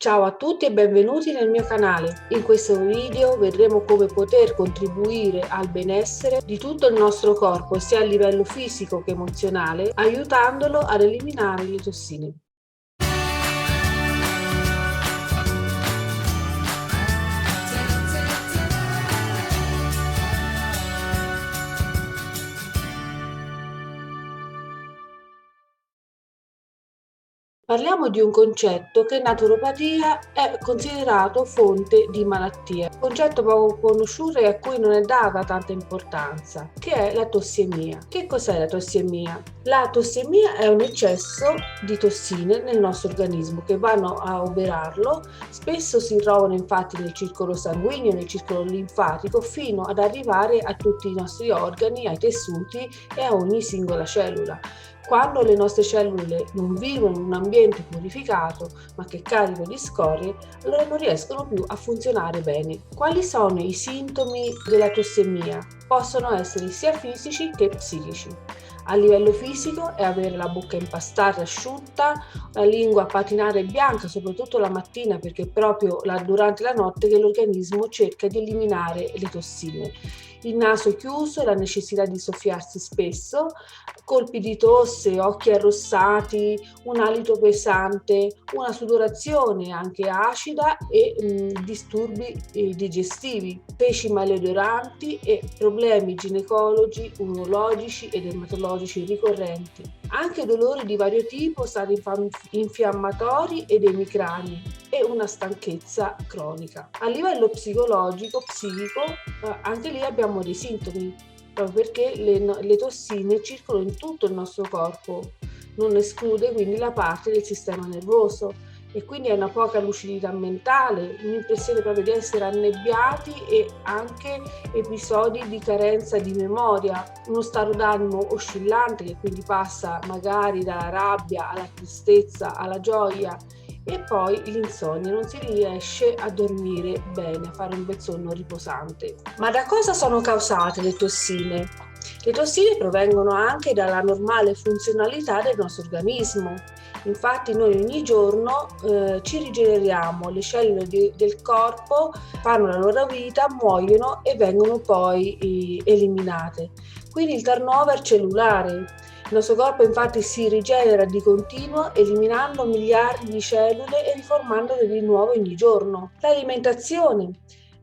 Ciao a tutti e benvenuti nel mio canale. In questo video vedremo come poter contribuire al benessere di tutto il nostro corpo, sia a livello fisico che emozionale, aiutandolo ad eliminare le tossine. Parliamo di un concetto che in naturopatia è considerato fonte di malattie, un concetto poco conosciuto e a cui non è data tanta importanza, che è la tossemia. Che cos'è la tossemia? La tossemia è un eccesso di tossine nel nostro organismo che vanno a oberarlo, spesso si trovano infatti nel circolo sanguigno, nel circolo linfatico, fino ad arrivare a tutti i nostri organi, ai tessuti e a ogni singola cellula. Quando le nostre cellule non vivono in un ambiente purificato, ma che è carico di scorie, allora non riescono più a funzionare bene. Quali sono i sintomi della tossemia? Possono essere sia fisici che psichici. A livello fisico è avere la bocca impastata, asciutta, la lingua patinare e bianca, soprattutto la mattina, perché è proprio durante la notte che l'organismo cerca di eliminare le tossine. Il naso chiuso, la necessità di soffiarsi spesso, colpi di tosse, occhi arrossati, un alito pesante, una sudorazione anche acida e disturbi digestivi, feci maleodoranti e problemi ginecologi, urologici e dermatologici ricorrenti. Anche dolori di vario tipo, stati infiammatori ed emicrani e una stanchezza cronica. A livello psicologico, psichico, anche lì abbiamo dei sintomi, proprio perché le tossine circolano in tutto il nostro corpo, non esclude quindi la parte del sistema nervoso e quindi è una poca lucidità mentale, un'impressione proprio di essere annebbiati e anche episodi di carenza di memoria, uno stato d'animo oscillante che quindi passa magari dalla rabbia alla tristezza alla gioia e poi l'insonnia, non si riesce a dormire bene, a fare un bel sonno riposante. Ma da cosa sono causate le tossine? Le tossine provengono anche dalla normale funzionalità del nostro organismo. Infatti noi ogni giorno ci rigeneriamo, le cellule del corpo fanno la loro vita, muoiono e vengono poi eliminate. Quindi il turnover cellulare. Il nostro corpo infatti si rigenera di continuo eliminando miliardi di cellule e riformandole di nuovo ogni giorno. L'alimentazione.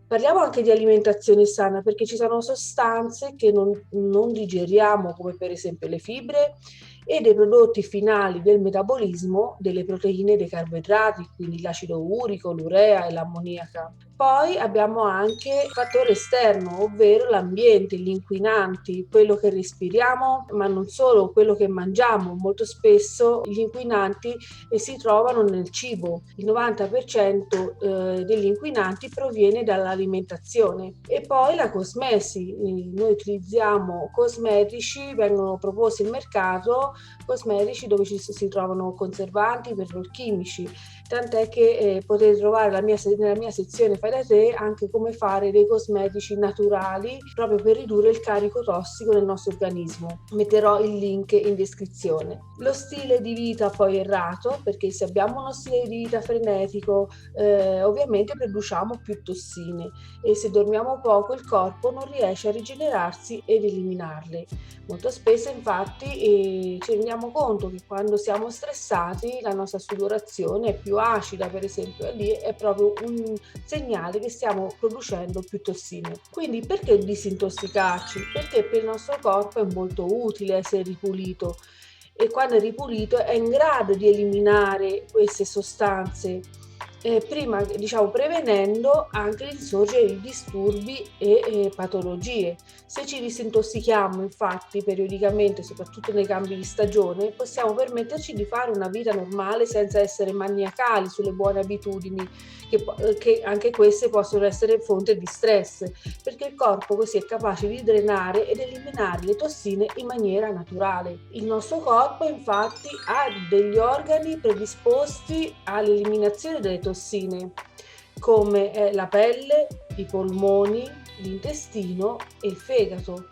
Parliamo anche di alimentazione sana perché ci sono sostanze che non digeriamo come per esempio le fibre e dei prodotti finali del metabolismo delle proteine e dei carboidrati, quindi l'acido urico, l'urea e l'ammoniaca. Poi abbiamo anche il fattore esterno, ovvero l'ambiente, gli inquinanti, quello che respiriamo, ma non solo, quello che mangiamo. Molto spesso gli inquinanti si trovano nel cibo. Il 90% degli inquinanti proviene dall'alimentazione. E poi la cosmesi. Noi utilizziamo cosmetici, vengono proposti in mercato cosmetici dove si trovano conservanti, petrolchimici, tant'è che potete trovare nella mia sezione Fai da te anche come fare dei cosmetici naturali proprio per ridurre il carico tossico nel nostro organismo. Metterò il link in descrizione. Lo stile di vita poi errato, perché se abbiamo uno stile di vita frenetico ovviamente produciamo più tossine e se dormiamo poco il corpo non riesce a rigenerarsi ed eliminarle. Molto spesso infatti ci rendiamo conto che quando siamo stressati la nostra sudorazione è più acida, per esempio, e lì è proprio un segnale che stiamo producendo più tossine. Quindi perché disintossicarci? Perché per il nostro corpo è molto utile essere ripulito e quando è ripulito è in grado di eliminare queste sostanze prima diciamo prevenendo anche l'insorgere di disturbi e patologie. Se ci disintossichiamo infatti periodicamente, soprattutto nei cambi di stagione, possiamo permetterci di fare una vita normale senza essere maniacali sulle buone abitudini, che anche queste possono essere fonte di stress, perché il corpo così è capace di drenare ed eliminare le tossine in maniera naturale. Il nostro corpo infatti ha degli organi predisposti all'eliminazione delle tossine, come la pelle, i polmoni, l'intestino e il fegato.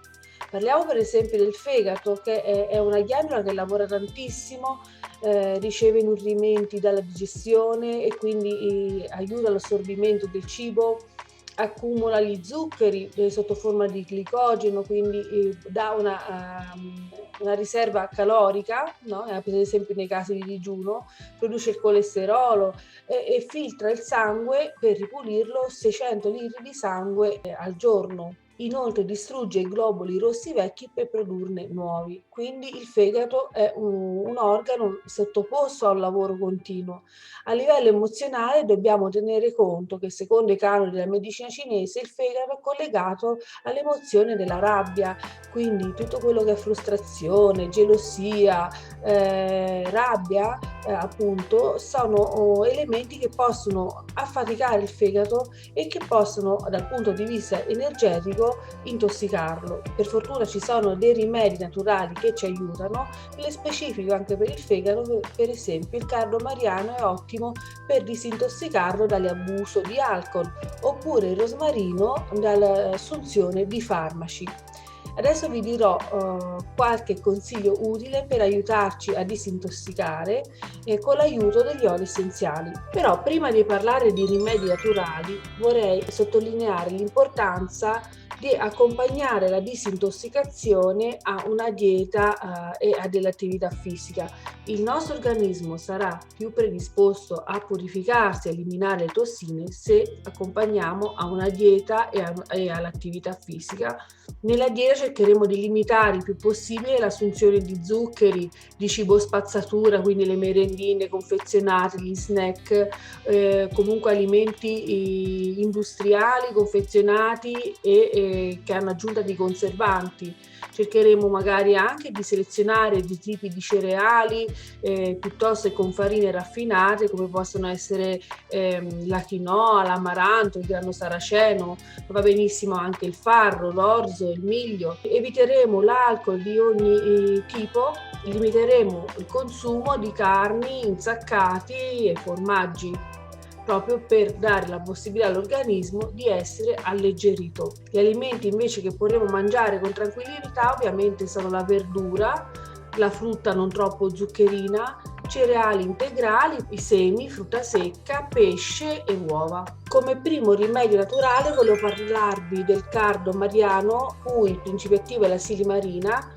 Parliamo per esempio del fegato, che è una ghiandola che lavora tantissimo riceve nutrimenti dalla digestione e quindi aiuta l'assorbimento del cibo, accumula gli zuccheri sotto forma di glicogeno, quindi dà una riserva calorica, no? Per esempio nei casi di digiuno, produce il colesterolo e filtra il sangue per ripulirlo 600 litri di sangue al giorno. Inoltre distrugge i globuli rossi vecchi per produrne nuovi. Quindi il fegato è un organo sottoposto a un lavoro continuo. A livello emozionale dobbiamo tenere conto che secondo i canoni della medicina cinese il fegato è collegato all'emozione della rabbia, quindi tutto quello che è frustrazione, gelosia, rabbia, appunto, sono elementi che possono affaticare il fegato e che possono dal punto di vista energetico intossicarlo. Per fortuna ci sono dei rimedi naturali che ci aiutano, le specifico anche per il fegato, per esempio il cardo mariano è ottimo per disintossicarlo dall'abuso di alcol, oppure il rosmarino dall'assunzione di farmaci. Adesso vi dirò qualche consiglio utile per aiutarci a disintossicare con l'aiuto degli oli essenziali. Però prima di parlare di rimedi naturali vorrei sottolineare l'importanza di accompagnare la disintossicazione a una dieta e a dell'attività fisica. Il nostro organismo sarà più predisposto a purificarsi e eliminare le tossine se accompagniamo a una dieta e all'attività fisica. Nella dieta cercheremo di limitare il più possibile l'assunzione di zuccheri, di cibo spazzatura, quindi le merendine confezionate, gli snack, comunque alimenti industriali, confezionati e che hanno aggiunta di conservanti. Cercheremo magari anche di selezionare dei tipi di cereali piuttosto che con farine raffinate come possono essere la quinoa, l'amaranto, il grano saraceno, va benissimo anche il farro, l'orzo, il miglio. Eviteremo l'alcol di ogni tipo, limiteremo il consumo di carni, insaccati e formaggi, proprio per dare la possibilità all'organismo di essere alleggerito. Gli alimenti invece che potremo mangiare con tranquillità ovviamente sono la verdura, la frutta non troppo zuccherina, cereali integrali, i semi, frutta secca, pesce e uova. Come primo rimedio naturale volevo parlarvi del cardo mariano, cui il principio attivo è la silimarina,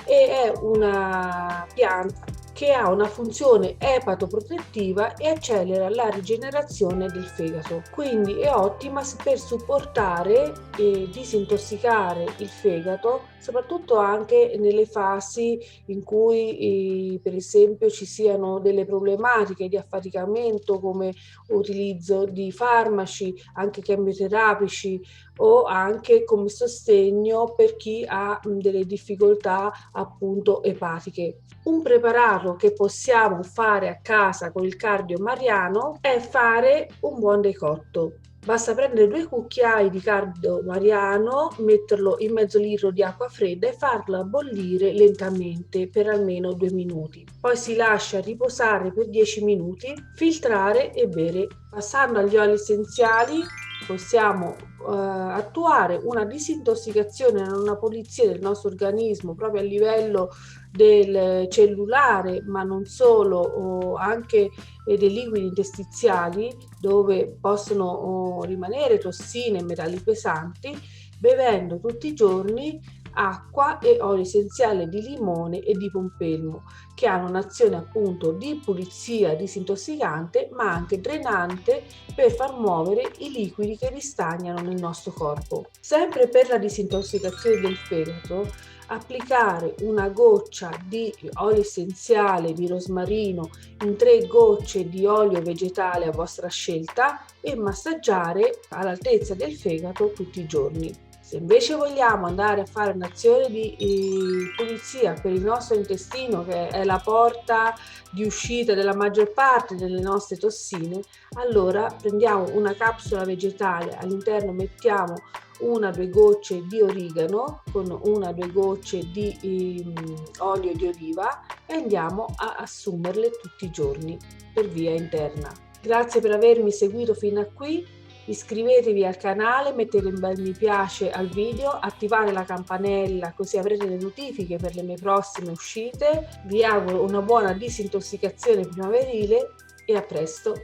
e è una pianta che ha una funzione epatoprotettiva e accelera la rigenerazione del fegato. Quindi è ottima per supportare e disintossicare il fegato, soprattutto anche nelle fasi in cui per esempio ci siano delle problematiche di affaticamento come utilizzo di farmaci, anche chemioterapici o anche come sostegno per chi ha delle difficoltà appunto epatiche. Un preparato che possiamo fare a casa con il cardio mariano è fare un buon decotto. Basta prendere 2 cucchiai di cardo mariano, metterlo in mezzo litro di acqua fredda e farla bollire lentamente per almeno 2 minuti. Poi si lascia riposare per 10 minuti, filtrare e bere. Passando agli oli essenziali, possiamo attuare una disintossicazione, una pulizia del nostro organismo proprio a livello del cellulare, ma non solo, anche dei liquidi interstiziali dove possono rimanere tossine e metalli pesanti, bevendo tutti i giorni acqua e olio essenziale di limone e di pompelmo, che hanno un'azione appunto di pulizia disintossicante ma anche drenante per far muovere i liquidi che ristagnano nel nostro corpo. Sempre per la disintossicazione del fegato, applicare una goccia di olio essenziale di rosmarino in 3 gocce di olio vegetale a vostra scelta e massaggiare all'altezza del fegato tutti i giorni. Se invece vogliamo andare a fare un'azione di pulizia per il nostro intestino, che è la porta di uscita della maggior parte delle nostre tossine, allora prendiamo una capsula vegetale, all'interno mettiamo 1-2 gocce di origano con 1-2 gocce di olio di oliva e andiamo a assumerle tutti i giorni per via interna. Grazie per avermi seguito fino a qui. Iscrivetevi al canale, mettete un bel mi piace al video, attivate la campanella così avrete le notifiche per le mie prossime uscite. Vi auguro una buona disintossicazione primaverile e a presto!